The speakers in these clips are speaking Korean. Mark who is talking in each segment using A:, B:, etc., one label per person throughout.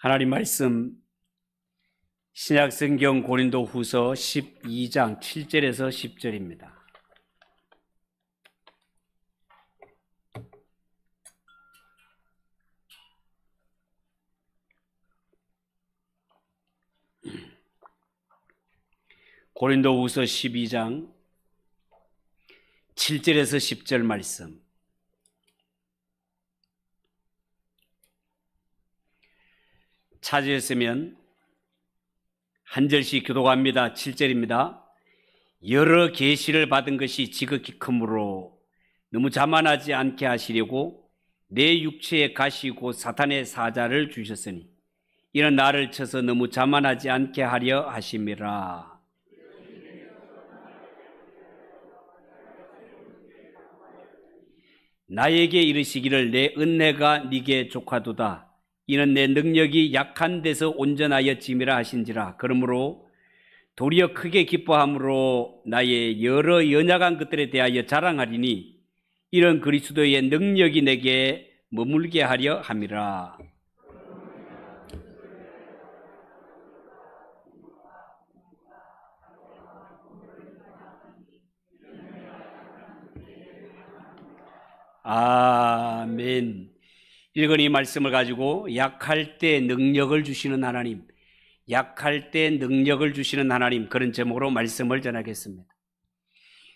A: 하나님 말씀 신약성경 고린도후서 12장 7절에서 10절입니다. 고린도후서 12장 7절에서 10절 말씀. 찾으셨으면 한 절씩 교독합니다. 7절입니다. 여러 계시를 받은 것이 지극히 크므로 너무 자만하지 않게 하시려고 내 육체에 가시고 사탄의 사자를 주셨으니 이는 나를 쳐서 너무 자만하지 않게 하려 하심이라. 나에게 이르시기를 내 은혜가 네게 족하도다. 이는 내 능력이 약한 데서 온전하여 짐이라 하신지라. 그러므로 도리어 크게 기뻐함으로 나의 여러 연약한 것들에 대하여 자랑하리니 이런 그리스도의 능력이 내게 머물게 하려 함이라. 아멘. 읽은 이 말씀을 가지고 약할 때 능력을 주시는 하나님, 약할 때 능력을 주시는 하나님, 그런 제목으로 말씀을 전하겠습니다.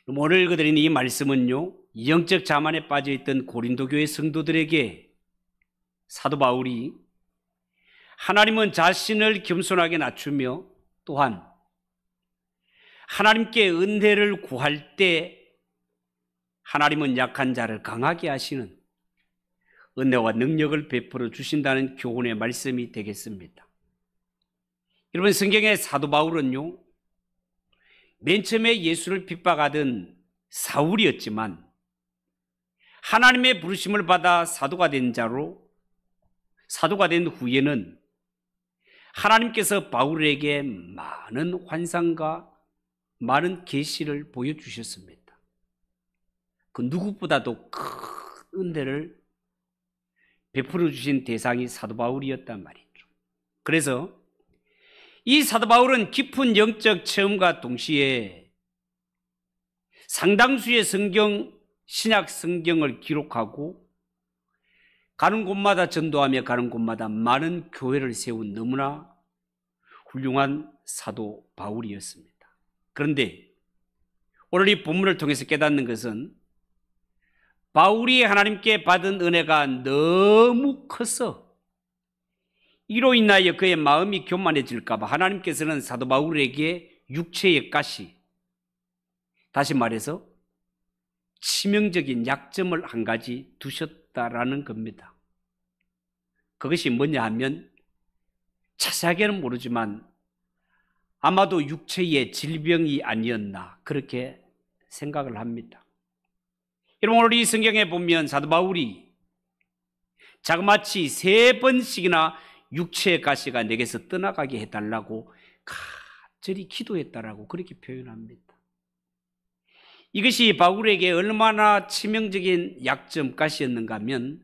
A: 오늘 읽어드린 이 말씀은요, 영적 자만에 빠져있던 고린도 교회 성도들에게 사도 바울이 하나님은 자신을 겸손하게 낮추며 또한 하나님께 은혜를 구할 때 하나님은 약한 자를 강하게 하시는 은혜와 능력을 베풀어 주신다는 교훈의 말씀이 되겠습니다. 여러분, 성경의 사도 바울은요, 맨 처음에 예수를 핍박하던 사울이었지만 하나님의 부르심을 받아 사도가 된 자로, 사도가 된 후에는 하나님께서 바울에게 많은 환상과 많은 계시를 보여주셨습니다. 그 누구보다도 큰 은혜를 베풀어 주신 대상이 사도 바울이었단 말이죠. 그래서 이 사도 바울은 깊은 영적 체험과 동시에 상당수의 신약 성경을 기록하고 가는 곳마다 전도하며 가는 곳마다 많은 교회를 세운 너무나 훌륭한 사도 바울이었습니다. 그런데 오늘 이 본문을 통해서 깨닫는 것은 바울이 하나님께 받은 은혜가 너무 커서 이로 인하여 그의 마음이 교만해질까 봐 하나님께서는 사도 바울에게 육체의 가시, 다시 말해서 치명적인 약점을 한 가지 두셨다라는 겁니다. 그것이 뭐냐 하면 자세하게는 모르지만 아마도 육체의 질병이 아니었나 그렇게 생각을 합니다. 여러분, 오늘 이 성경에 보면 사도 바울이 자그마치 3번씩이나 육체의 가시가 내게서 떠나가게 해달라고 간절히 기도했다라고 그렇게 표현합니다. 이것이 바울에게 얼마나 치명적인 약점 가시였는가 하면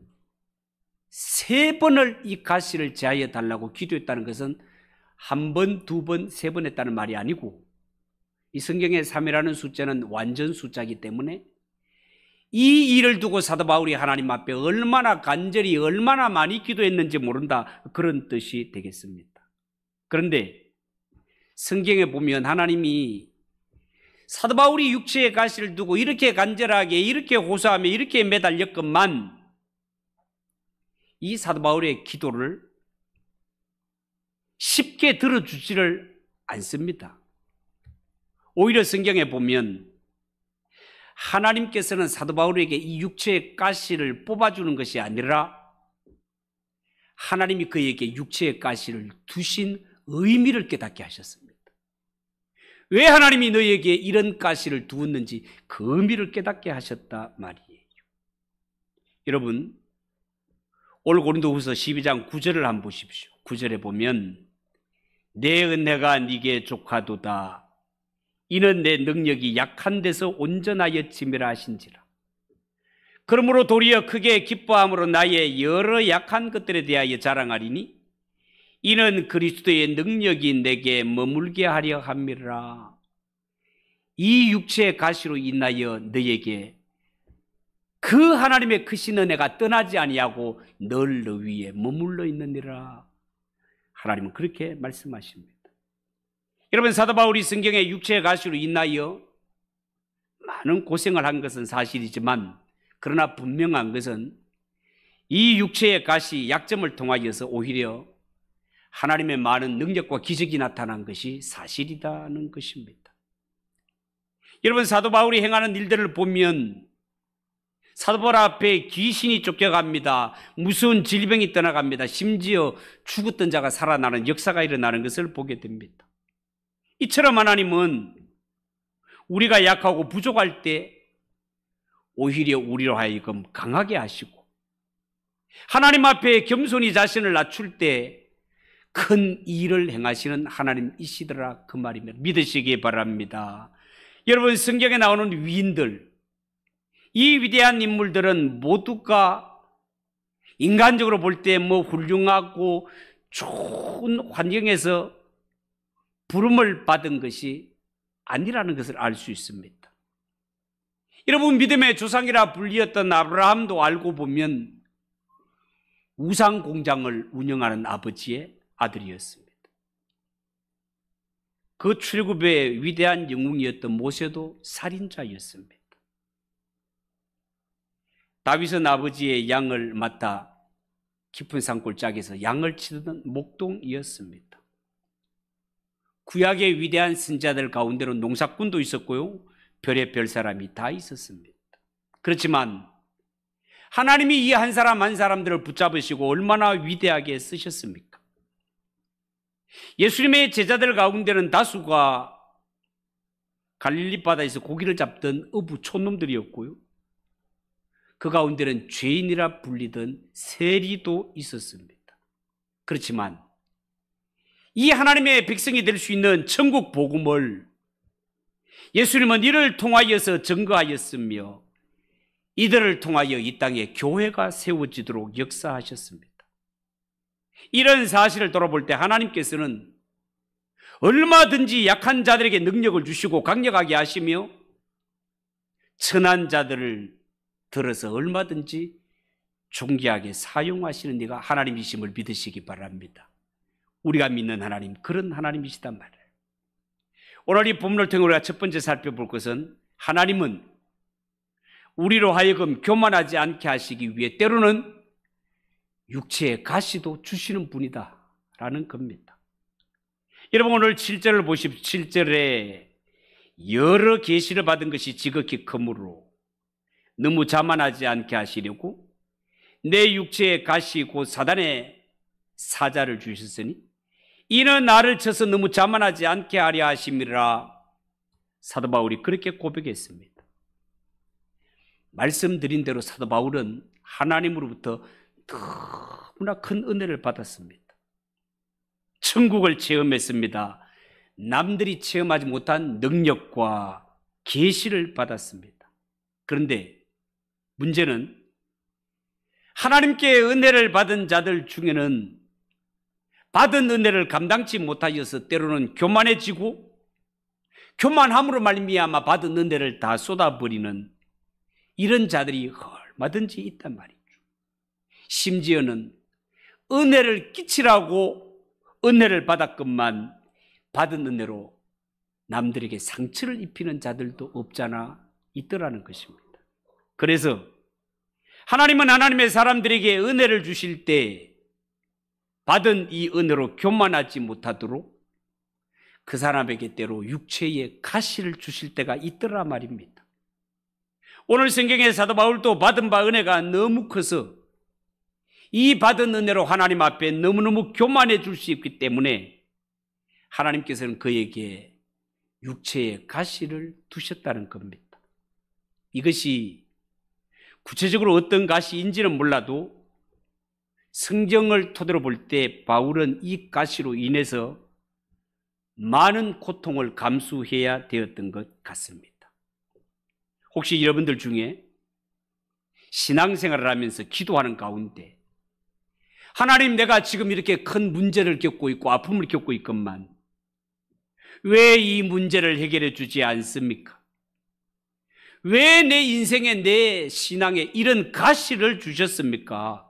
A: 3번을 이 가시를 제하여 달라고 기도했다는 것은 1번, 2번, 3번 했다는 말이 아니고 이 성경의 3이라는 숫자는 완전 숫자이기 때문에 이 일을 두고 사도 바울이 하나님 앞에 얼마나 간절히 얼마나 많이 기도했는지 모른다, 그런 뜻이 되겠습니다. 그런데 성경에 보면 하나님이 사도 바울이 육체의 가시를 두고 이렇게 간절하게 이렇게 호소하며 이렇게 매달렸건만 이 사도 바울의 기도를 쉽게 들어주지를 않습니다. 오히려 성경에 보면 하나님께서는 사도 바울에게 이 육체의 가시를 뽑아주는 것이 아니라 하나님이 그에게 육체의 가시를 두신 의미를 깨닫게 하셨습니다. 왜 하나님이 너에게 이런 가시를 두었는지 그 의미를 깨닫게 하셨다 말이에요. 여러분, 오늘 고린도후서 12장 9절을 한번 보십시오. 9절에 보면 내 은혜가 네게 족하도다. 이는 내 능력이 약한 데서 온전하여 짐이라 하신지라. 그러므로 도리어 크게 기뻐함으로 나의 여러 약한 것들에 대하여 자랑하리니 이는 그리스도의 능력이 내게 머물게 하려 함이라. 이 육체의 가시로 인하여 너에게 그 하나님의 크신 은혜가 떠나지 아니하고 늘 너 위에 머물러 있느니라. 하나님은 그렇게 말씀하십니다. 여러분, 사도 바울이 성경의 육체의 가시로 인하여 많은 고생을 한 것은 사실이지만, 그러나 분명한 것은 이 육체의 가시 약점을 통하여서 오히려 하나님의 많은 능력과 기적이 나타난 것이 사실이라는 것입니다. 여러분, 사도 바울이 행하는 일들을 보면 사도 바울 앞에 귀신이 쫓겨갑니다. 무서운 질병이 떠나갑니다. 심지어 죽었던 자가 살아나는 역사가 일어나는 것을 보게 됩니다. 이처럼 하나님은 우리가 약하고 부족할 때 오히려 우리로 하여금 강하게 하시고, 하나님 앞에 겸손히 자신을 낮출 때 큰 일을 행하시는 하나님이시더라, 그 말입니다. 믿으시기 바랍니다. 여러분, 성경에 나오는 위인들, 이 위대한 인물들은 모두가 인간적으로 볼 때 훌륭하고 좋은 환경에서 부름을 받은 것이 아니라는 것을 알 수 있습니다. 여러분, 믿음의 조상이라 불리었던 아브라함도 알고 보면 우상 공장을 운영하는 아버지의 아들이었습니다. 그 출굽의 위대한 영웅이었던 모세도 살인자였습니다. 다윗은 아버지의 양을 맡아 깊은 산골짜기에서 양을 치던 목동이었습니다. 구약의 위대한 선지자들 가운데로 농사꾼도 있었고요, 별의 별 사람이 다 있었습니다. 그렇지만 하나님이 이 한 사람 한 사람들을 붙잡으시고 얼마나 위대하게 쓰셨습니까? 예수님의 제자들 가운데는 다수가 갈릴리 바다에서 고기를 잡던 어부 촌놈들이었고요, 그 가운데는 죄인이라 불리던 세리도 있었습니다. 그렇지만 이 하나님의 백성이 될 수 있는 천국 복음을 예수님은 이를 통하여서 증거하였으며, 이들을 통하여 이 땅에 교회가 세워지도록 역사하셨습니다. 이런 사실을 돌아볼 때 하나님께서는 얼마든지 약한 자들에게 능력을 주시고 강력하게 하시며, 천한 자들을 들어서 얼마든지 존귀하게 사용하시는 네가 하나님이심을 믿으시기 바랍니다. 우리가 믿는 하나님, 그런 하나님이시단 말이에요. 오늘 이 본문을 통해 우리가 첫 번째 살펴볼 것은, 하나님은 우리로 하여금 교만하지 않게 하시기 위해 때로는 육체의 가시도 주시는 분이다 라는 겁니다. 여러분, 오늘 7절을 보십시오. 7절에 여러 계시를 받은 것이 지극히 크므로 너무 자만하지 않게 하시려고 내 육체의 가시 곧 사단의 사자를 주셨으니 이는 나를 쳐서 너무 자만하지 않게 하려 하심이라. 사도 바울이 그렇게 고백했습니다. 말씀드린 대로 사도 바울은 하나님으로부터 너무나 큰 은혜를 받았습니다. 천국을 체험했습니다. 남들이 체험하지 못한 능력과 계시를 받았습니다. 그런데 문제는 하나님께 은혜를 받은 자들 중에는 받은 은혜를 감당치 못하여서 때로는 교만해지고, 교만함으로 말미암아 받은 은혜를 다 쏟아버리는 이런 자들이 얼마든지 있단 말이죠. 심지어는 은혜를 끼치라고 은혜를 받았건만 받은 은혜로 남들에게 상처를 입히는 자들도 없잖아 있더라는 것입니다. 그래서 하나님은 하나님의 사람들에게 은혜를 주실 때 받은 이 은혜로 교만하지 못하도록 그 사람에게 때로 육체의 가시를 주실 때가 있더라 말입니다. 오늘 성경의 사도 바울도 받은 바 은혜가 너무 커서 이 받은 은혜로 하나님 앞에 너무너무 교만해 줄 수 있기 때문에 하나님께서는 그에게 육체의 가시를 두셨다는 겁니다. 이것이 구체적으로 어떤 가시인지는 몰라도 성경을 토대로 볼 때 바울은 이 가시로 인해서 많은 고통을 감수해야 되었던 것 같습니다. 혹시 여러분들 중에 신앙생활을 하면서 기도하는 가운데 하나님, 내가 지금 이렇게 큰 문제를 겪고 있고 아픔을 겪고 있건만 왜 이 문제를 해결해 주지 않습니까? 왜 내 인생에, 내 신앙에 이런 가시를 주셨습니까?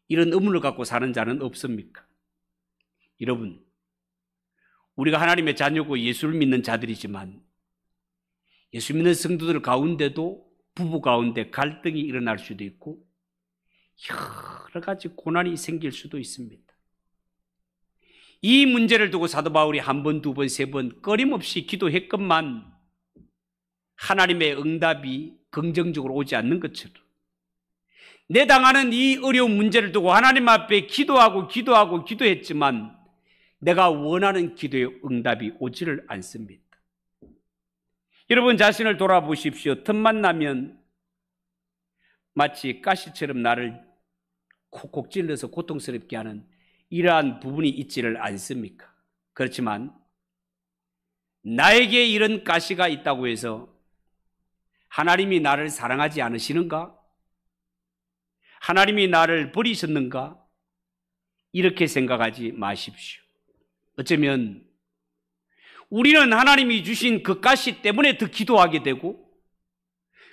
A: 이런 의문을 갖고 사는 자는 없습니까? 여러분, 우리가 하나님의 자녀고 예수를 믿는 자들이지만 예수 믿는 성도들 가운데도 부부 가운데 갈등이 일어날 수도 있고 여러 가지 고난이 생길 수도 있습니다. 이 문제를 두고 사도 바울이 한 번, 두 번, 세 번 끊임없이 기도했건만 하나님의 응답이 긍정적으로 오지 않는 것처럼 내 당하는 이 어려운 문제를 두고 하나님 앞에 기도했지만 내가 원하는 기도의 응답이 오지를 않습니다. 여러분 자신을 돌아보십시오. 틈만 나면 마치 가시처럼 나를 콕콕 찔러서 고통스럽게 하는 이러한 부분이 있지를 않습니까? 그렇지만 나에게 이런 가시가 있다고 해서 하나님이 나를 사랑하지 않으시는가? 하나님이 나를 버리셨는가? 이렇게 생각하지 마십시오. 어쩌면 우리는 하나님이 주신 그 가시 때문에 더 기도하게 되고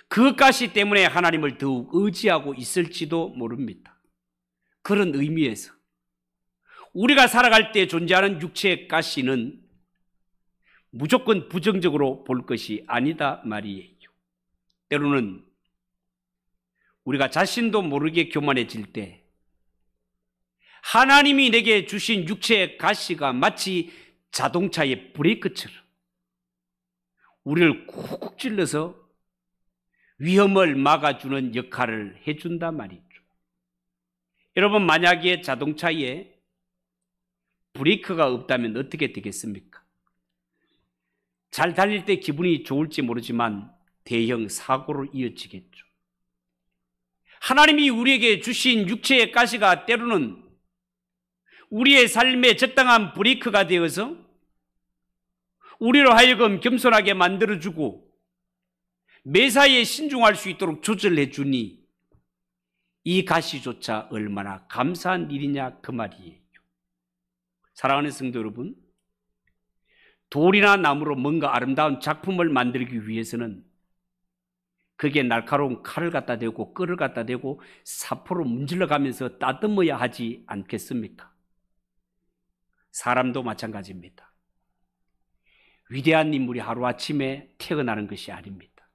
A: 그 가시 때문에 하나님을 더욱 의지하고 있을지도 모릅니다. 그런 의미에서 우리가 살아갈 때 존재하는 육체의 가시는 무조건 부정적으로 볼 것이 아니다 말이에요. 때로는 우리가 자신도 모르게 교만해질 때 하나님이 내게 주신 육체의 가시가 마치 자동차의 브레이크처럼 우리를 쿡쿡 찔러서 위험을 막아주는 역할을 해준단 말이죠. 여러분, 만약에 자동차에 브레이크가 없다면 어떻게 되겠습니까? 잘 달릴 때 기분이 좋을지 모르지만 대형 사고로 이어지겠죠. 하나님이 우리에게 주신 육체의 가시가 때로는 우리의 삶에 적당한 브레이크가 되어서 우리로 하여금 겸손하게 만들어주고 매사에 신중할 수 있도록 조절해 주니 이 가시조차 얼마나 감사한 일이냐 그 말이에요. 사랑하는 성도 여러분, 돌이나 나무로 뭔가 아름다운 작품을 만들기 위해서는 그게 날카로운 칼을 갖다 대고 끌을 갖다 대고 사포로 문질러 가면서 따듬어야 하지 않겠습니까? 사람도 마찬가지입니다. 위대한 인물이 하루아침에 태어나는 것이 아닙니다.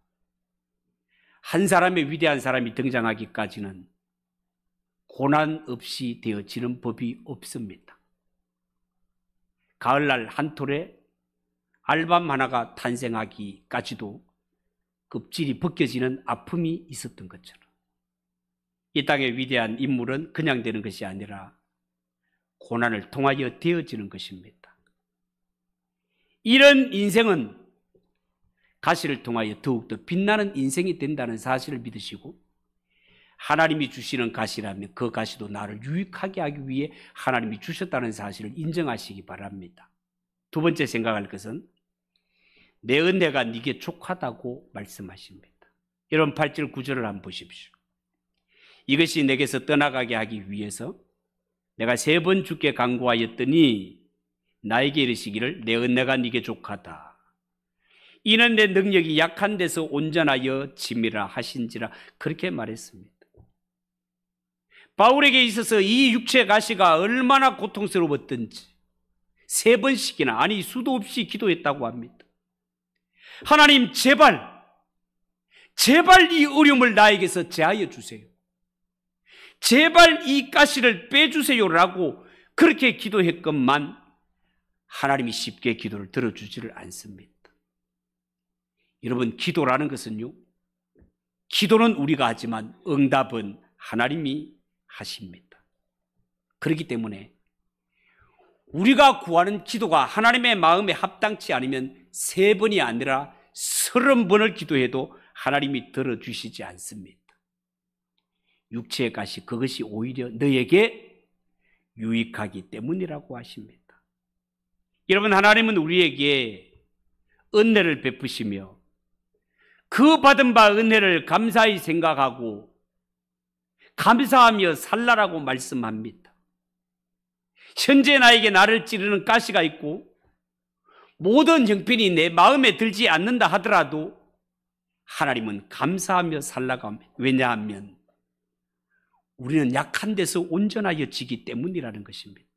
A: 한 사람의 위대한 사람이 등장하기까지는 고난 없이 되어지는 법이 없습니다. 가을날 한 톨에 알밤 하나가 탄생하기까지도 껍질이 벗겨지는 아픔이 있었던 것처럼 이 땅의 위대한 인물은 그냥 되는 것이 아니라 고난을 통하여 되어지는 것입니다. 이런 인생은 가시를 통하여 더욱더 빛나는 인생이 된다는 사실을 믿으시고 하나님이 주시는 가시라면 그 가시도 나를 유익하게 하기 위해 하나님이 주셨다는 사실을 인정하시기 바랍니다. 두 번째 생각할 것은 내 은혜가 네게 족하다고 말씀하십니다. 여러분 8절 9절을 한번 보십시오. 이것이 내게서 떠나가게 하기 위해서 내가 3번 주께 간구하였더니 나에게 이르시기를 내 은혜가 네게 족하다. 이는 내 능력이 약한 데서 온전하여 짐이라 하신지라 그렇게 말했습니다. 바울에게 있어서 이 육체 가시가 얼마나 고통스러웠던지 3번씩이나 아니 수도 없이 기도했다고 합니다. 하나님 제발 이 어려움을 나에게서 제하여 주세요. 제발 이 가시를 빼주세요라고 그렇게 기도했건만 하나님이 쉽게 기도를 들어주지를 않습니다. 여러분 기도라는 것은요, 기도는 우리가 하지만 응답은 하나님이 하십니다. 그렇기 때문에 우리가 구하는 기도가 하나님의 마음에 합당치 않으면 3번이 아니라 30번을 기도해도 하나님이 들어주시지 않습니다. 육체의 가시 그것이 오히려 너에게 유익하기 때문이라고 하십니다. 여러분 하나님은 우리에게 은혜를 베푸시며 그 받은 바 은혜를 감사히 생각하고 감사하며 살라라고 말씀합니다. 현재 나에게 나를 찌르는 가시가 있고 모든 형편이 내 마음에 들지 않는다 하더라도 하나님은 감사하며 살라고 합니다. 왜냐하면 우리는 약한 데서 온전하여지기 때문이라는 것입니다.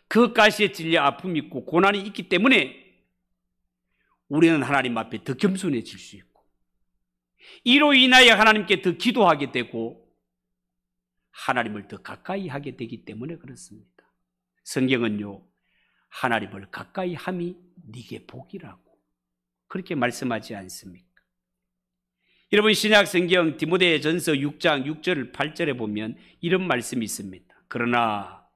A: 그 가시에 찔려 아픔이 있고 고난이 있기 때문에 우리는 하나님 앞에 더 겸손해질 수 있고 이로 인하여 하나님께 더 기도하게 되고 하나님을 더 가까이 하게 되기 때문에 그렇습니다. 성경은요, 하나님을 가까이 함이 네게 복이라고 그렇게 말씀하지 않습니까? 여러분, 신약 성경 디모데전서 6장 6절 8절에 보면 이런 말씀이 있습니다. 그러나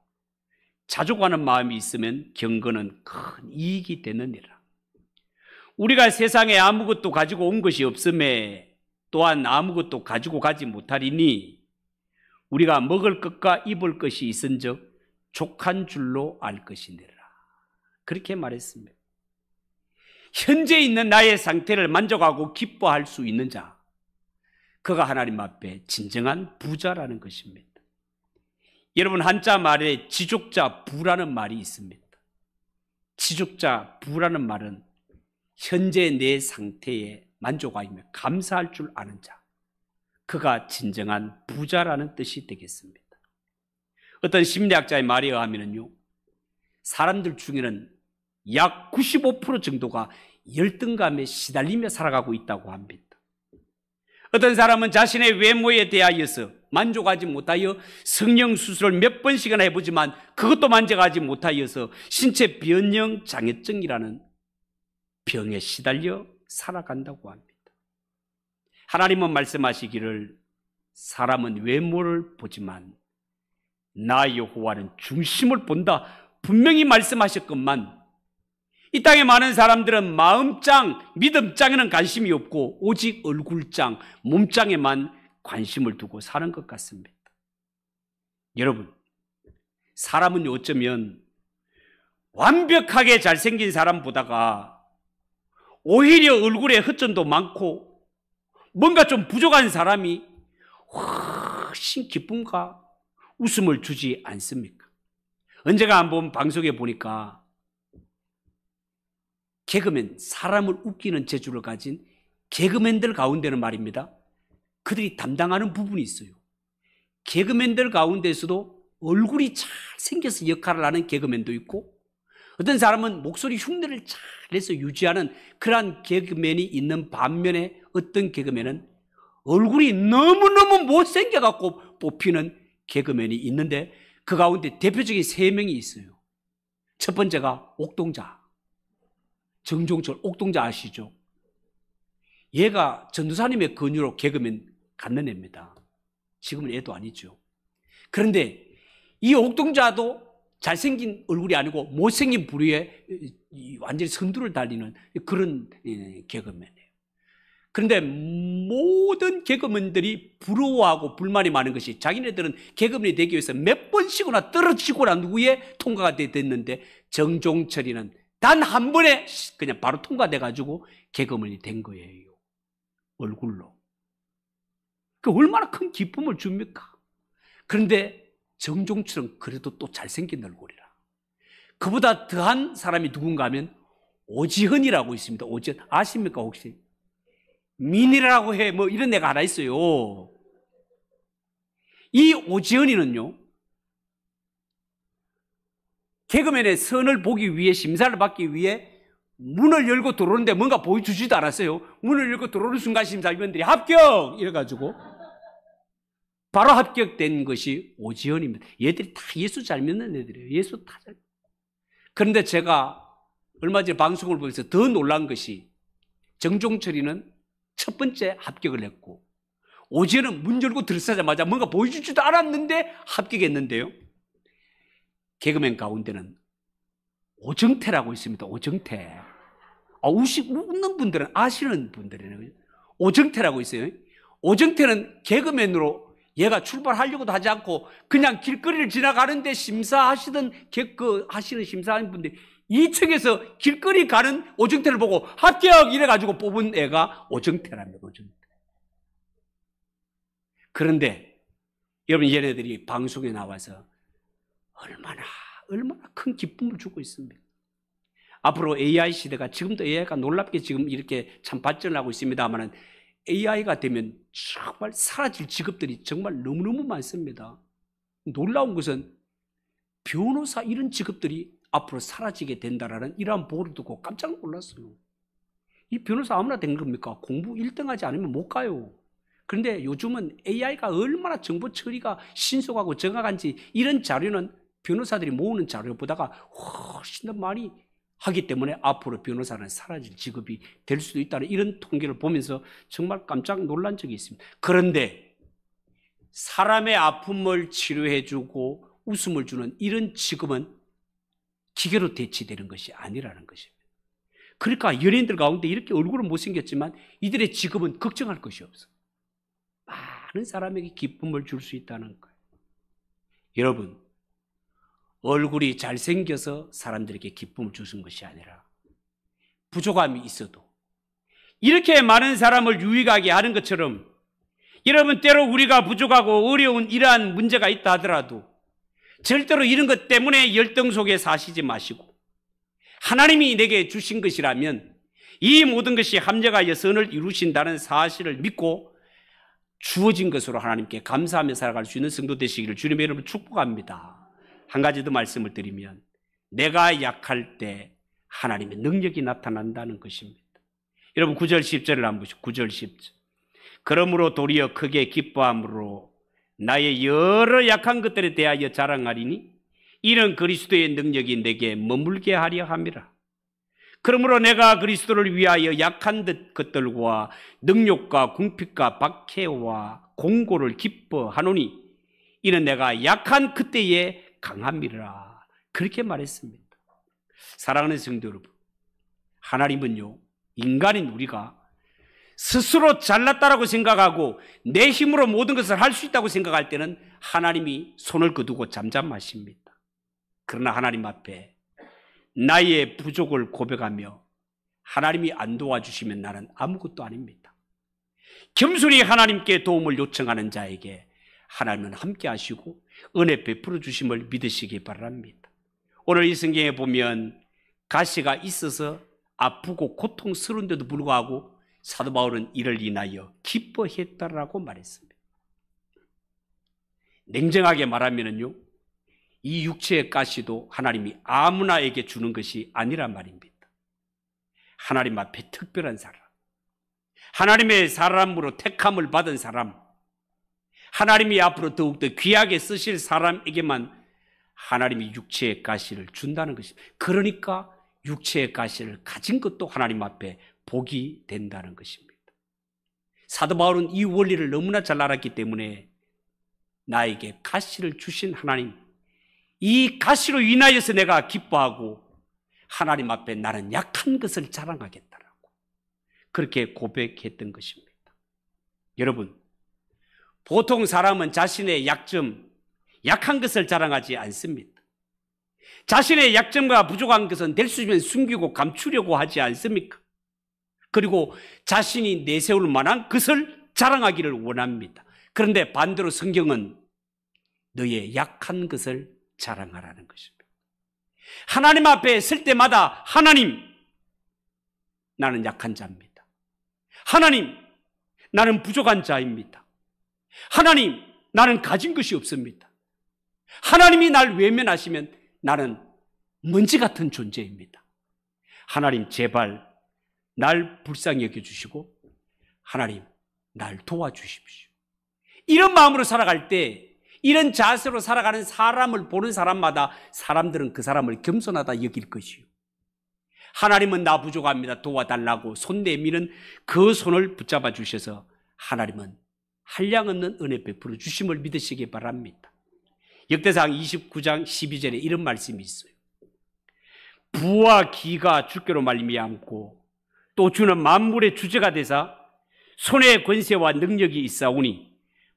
A: 자족하는 마음이 있으면 경건은 큰 이익이 되느니라. 우리가 세상에 아무것도 가지고 온 것이 없음에 또한 아무것도 가지고 가지 못하리니 우리가 먹을 것과 입을 것이 있은즉 족한 줄로 알 것이니라. 그렇게 말했습니다. 현재 있는 나의 상태를 만족하고 기뻐할 수 있는 자, 그가 하나님 앞에 진정한 부자라는 것입니다. 여러분, 한자 말에 지족자 부라는 말이 있습니다. 지족자 부라는 말은 현재 내 상태에 만족하며 감사할 줄 아는 자, 그가 진정한 부자라는 뜻이 되겠습니다. 어떤 심리학자의 말에 의하면요, 사람들 중에는 약 95% 정도가 열등감에 시달리며 살아가고 있다고 합니다. 어떤 사람은 자신의 외모에 대하여서 만족하지 못하여 성형수술을 몇 번씩이나 해보지만 그것도 만족하지 못하여서 신체 변형 장애증이라는 병에 시달려 살아간다고 합니다. 하나님은 말씀하시기를 사람은 외모를 보지만 나 여호와는 중심을 본다 분명히 말씀하셨건만 이 땅에 많은 사람들은 마음장, 믿음장에는 관심이 없고 오직 얼굴장, 몸장에만 관심을 두고 사는 것 같습니다. 여러분, 사람은 어쩌면 완벽하게 잘생긴 사람보다가 오히려 얼굴에 흑점도 많고 뭔가 좀 부족한 사람이 훨씬 기쁨과 웃음을 주지 않습니까? 언제가 한번 방송에 보니까 개그맨, 사람을 웃기는 재주를 가진 개그맨들 가운데는 말입니다, 그들이 담당하는 부분이 있어요. 개그맨들 가운데서도 얼굴이 잘생겨서 역할을 하는 개그맨도 있고 어떤 사람은 목소리 흉내를 잘내서 유지하는 그러한 개그맨이 있는 반면에 어떤 개그맨은 얼굴이 너무너무 못생겨갖고 뽑히는 개그맨이 있는데 그 가운데 대표적인 3명이 있어요. 첫 번째가 옥동자, 정종철. 옥동자 아시죠? 얘가 전도사님의 권유로 개그맨 갖는 애입니다. 지금은 애도 아니죠. 그런데 이 옥동자도 잘생긴 얼굴이 아니고 못생긴 부류에 완전히 선두를 달리는 그런 개그맨이에요. 그런데 모든 개그맨들이 부러워하고 불만이 많은 것이 자기네들은 개그맨이 되기 위해서 몇 번씩이나 떨어지고 난 후에 통과가 됐는데 정종철이는 단 한 번에 그냥 바로 통과돼가지고 개그맨이 된 거예요. 얼굴로. 그 얼마나 큰 기쁨을 줍니까? 그런데 정종철은 그래도 또 잘생긴 얼굴이라. 그보다 더한 사람이 누군가 하면 오지헌이라고 있습니다. 오지헌 아십니까 혹시? 민이라고 해 뭐 이런 애가 하나 있어요. 이 오지헌이는요, 개그맨의 선을 보기 위해, 심사를 받기 위해 문을 열고 들어오는데 뭔가 보여주지도 않았어요. 문을 열고 들어오는 순간 심사위원들이 합격! 이래가지고 바로 합격된 것이 오지헌입니다. 얘들이 다 예수 잘 믿는 애들이에요. 예수 다 잘. 그런데 제가 얼마 전에 방송을 보면서 더 놀란 것이 정종철이는 첫 번째 합격을 했고 오지헌은 문 열고 들어서자마자 뭔가 보여주지도 않았는데 합격했는데요. 개그맨 가운데는 오정태라고 있습니다. 오정태. 웃는 분들은 아시는 분들이에요. 오정태라고 있어요. 오정태는 개그맨으로 얘가 출발하려고도 하지 않고 그냥 길거리를 지나가는데 심사하시던 하시는 심사하는 분들이 2층에서 길거리 가는 오정태를 보고 합격! 이래가지고 뽑은 애가 오정태랍니다. 오정태. 그런데 여러분, 얘네들이 방송에 나와서 얼마나 큰 기쁨을 주고 있습니다. 앞으로 AI 시대가, 지금도 AI가 놀랍게 지금 이렇게 참 발전을 하고 있습니다만, AI가 되면 정말 사라질 직업들이 정말 너무너무 많습니다. 놀라운 것은 변호사 이런 직업들이 앞으로 사라지게 된다라는 이러한 보고를 듣고 깜짝 놀랐어요. 이 변호사 아무나 된 겁니까? 공부 1등 하지 않으면 못 가요. 그런데 요즘은 AI가 얼마나 정보 처리가 신속하고 정확한지, 이런 자료는 변호사들이 모으는 자료보다가 훨씬 더 많이 하기 때문에 앞으로 변호사는 사라질 직업이 될 수도 있다는 이런 통계를 보면서 정말 깜짝 놀란 적이 있습니다. 그런데 사람의 아픔을 치료해주고 웃음을 주는 이런 직업은 기계로 대체되는 것이 아니라는 것입니다. 그러니까 연예인들 가운데 이렇게 얼굴은 못생겼지만 이들의 직업은 걱정할 것이 없어. 많은 사람에게 기쁨을 줄 수 있다는 거예요. 여러분, 얼굴이 잘생겨서 사람들에게 기쁨을 주는 것이 아니라 부족함이 있어도 이렇게 많은 사람을 유익하게 하는 것처럼, 여러분, 때로 우리가 부족하고 어려운 이러한 문제가 있다 하더라도 절대로 이런 것 때문에 열등 속에 사시지 마시고, 하나님이 내게 주신 것이라면 이 모든 것이 합력하여 선을 이루신다는 사실을 믿고 주어진 것으로 하나님께 감사하며 살아갈 수 있는 성도 되시기를 주님의 이름으로 축복합니다. 한 가지 더 말씀을 드리면, 내가 약할 때 하나님의 능력이 나타난다는 것입니다. 여러분, 9절 10절을 한번 보시죠. 9절 10절. 그러므로 도리어 크게 기뻐함으로 나의 여러 약한 것들에 대하여 자랑하리니 이는 그리스도의 능력이 내게 머물게 하려 함이라. 그러므로 내가 그리스도를 위하여 약한 것들과 능욕과 궁핍과 박해와 공고를 기뻐하노니 이는 내가 약한 그때에 강함이라. 그렇게 말했습니다. 사랑하는 성도 여러분, 하나님은요, 인간인 우리가 스스로 잘났다라고 생각하고 내 힘으로 모든 것을 할 수 있다고 생각할 때는 하나님이 손을 거두고 잠잠하십니다. 그러나 하나님 앞에 나의 부족을 고백하며 하나님이 안 도와주시면 나는 아무것도 아닙니다. 겸손히 하나님께 도움을 요청하는 자에게 하나님은 함께 하시고 은혜 베풀어 주심을 믿으시기 바랍니다. 오늘 이 성경에 보면 가시가 있어서 아프고 고통스러운데도 불구하고 사도 바울은 이를 인하여 기뻐했다라고 말했습니다. 냉정하게 말하면요, 이 육체의 가시도 하나님이 아무나에게 주는 것이 아니란 말입니다. 하나님 앞에 특별한 사람, 하나님의 사람으로 택함을 받은 사람, 하나님이 앞으로 더욱더 귀하게 쓰실 사람에게만 하나님이 육체의 가시를 준다는 것입니다. 그러니까 육체의 가시를 가진 것도 하나님 앞에 복이 된다는 것입니다. 사도 바울은 이 원리를 너무나 잘 알았기 때문에 나에게 가시를 주신 하나님, 이 가시로 인하여서 내가 기뻐하고 하나님 앞에 나는 약한 것을 자랑하겠다라고 그렇게 고백했던 것입니다. 여러분, 보통 사람은 자신의 약점, 약한 것을 자랑하지 않습니다. 자신의 약점과 부족한 것은 될 수 있으면 숨기고 감추려고 하지 않습니까? 그리고 자신이 내세울 만한 것을 자랑하기를 원합니다. 그런데 반대로 성경은 너의 약한 것을 자랑하라는 것입니다. 하나님 앞에 설 때마다 하나님, 나는 약한 자입니다. 하나님, 나는 부족한 자입니다. 하나님, 나는 가진 것이 없습니다. 하나님이 날 외면하시면 나는 먼지 같은 존재입니다. 하나님, 제발 날 불쌍히 여겨주시고 하나님, 날 도와주십시오. 이런 마음으로 살아갈 때, 이런 자세로 살아가는 사람을 보는 사람마다 사람들은 그 사람을 겸손하다 여길 것이요, 하나님은 나 부족합니다, 도와달라고 손 내미는 그 손을 붙잡아 주셔서 하나님은 한량없는 은혜 베풀어 주심을 믿으시기 바랍니다. 역대상 29장 12절에 이런 말씀이 있어요. 부와 기가 주께로 말미암고 또 주는 만물의 주제가 되사 손의 권세와 능력이 있사오니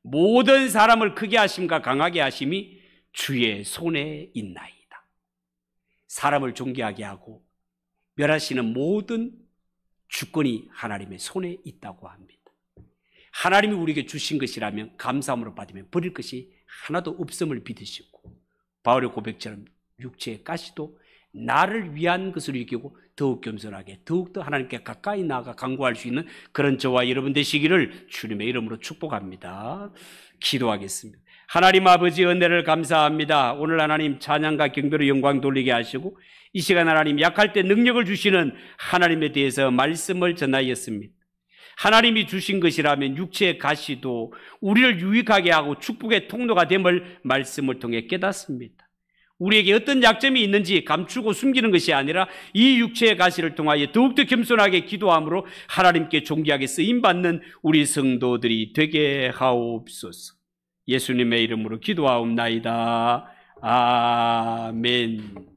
A: 모든 사람을 크게 하심과 강하게 하심이 주의 손에 있나이다. 사람을 존귀하게 하고 멸하시는 모든 주권이 하나님의 손에 있다고 합니다. 하나님이 우리에게 주신 것이라면 감사함으로 받으면 버릴 것이 하나도 없음을 믿으시고 바울의 고백처럼 육체의 가시도 나를 위한 것으로 여기고 더욱 겸손하게 더욱더 하나님께 가까이 나아가 간구할 수 있는 그런 저와 여러분 되시기를 주님의 이름으로 축복합니다. 기도하겠습니다. 하나님 아버지 은혜를 감사합니다. 오늘 하나님 찬양과 경배로 영광 돌리게 하시고 이 시간 하나님 약할 때 능력을 주시는 하나님에 대해서 말씀을 전하였습니다. 하나님이 주신 것이라면 육체의 가시도 우리를 유익하게 하고 축복의 통로가 됨을 말씀을 통해 깨닫습니다. 우리에게 어떤 약점이 있는지 감추고 숨기는 것이 아니라 이 육체의 가시를 통하여 더욱더 겸손하게 기도함으로 하나님께 존귀하게 쓰임받는 우리 성도들이 되게 하옵소서. 예수님의 이름으로 기도하옵나이다. 아멘.